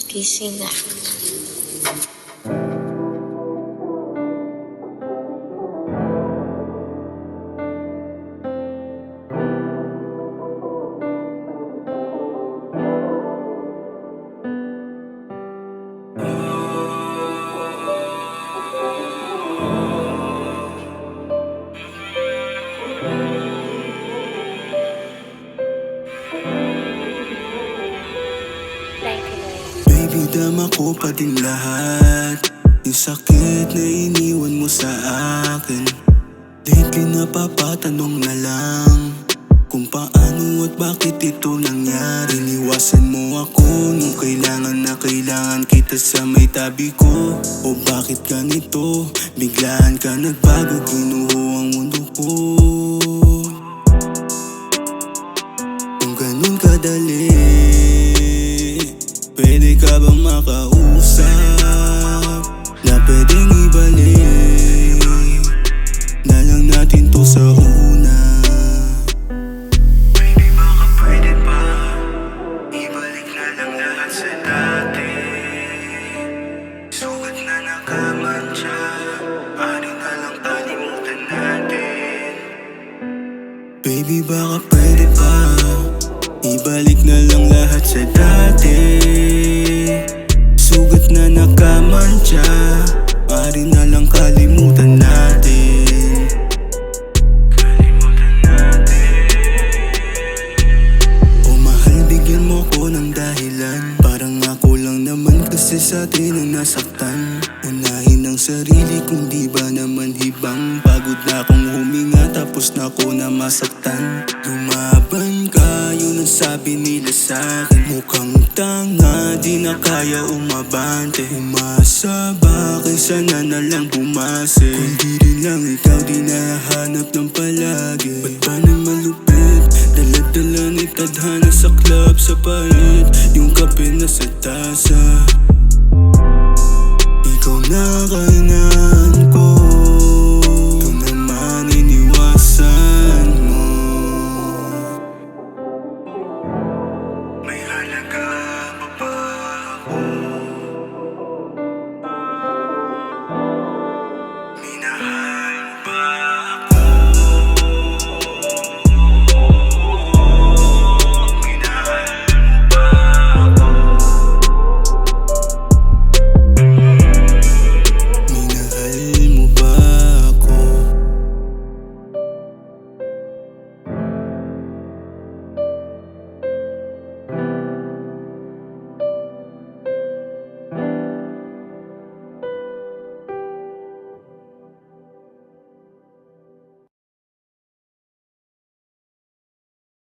Gising na. Baby, dama ko pa din lahat. Yung sakit na iniwan mo sa akin. Lately napapatanong na lang kung paano at bakit ito nangyari. Iniwasan mo ako nung kailangan kita sa may tabi ko. O bakit ganito? Biglaan ka nagbago, ginuho ang mundo ko. Kung ganun kadali, pwede ka bang makausap na pwedeng ibalik na lang natin to sa una? Baby, baka pwede pa ibalik na lang lahat sa dati. Sugat na nakamantsa, ari na lang kalimutan natin. Baby, baka pwede pa ibalik na lang lahat sa dati. Sugat na nakamantsa, ari na lang kalimutan natin. O mahal, bigyan mo ko ng dahilan. Parang ako lang naman kasi sa atin ang nasaktan. Unahin ang sarili kung di ba naman hibang. Pagod na akong huminga tapos na ako na masaktan. Lumaban ka, yun ang sabi nila sa'kin. Mukhang tanga, di na kaya umabante. Umasa ba, kaysa na lang bumase. Kung di rin lang ikaw, di nahanap ng palagi. Ba't ba naman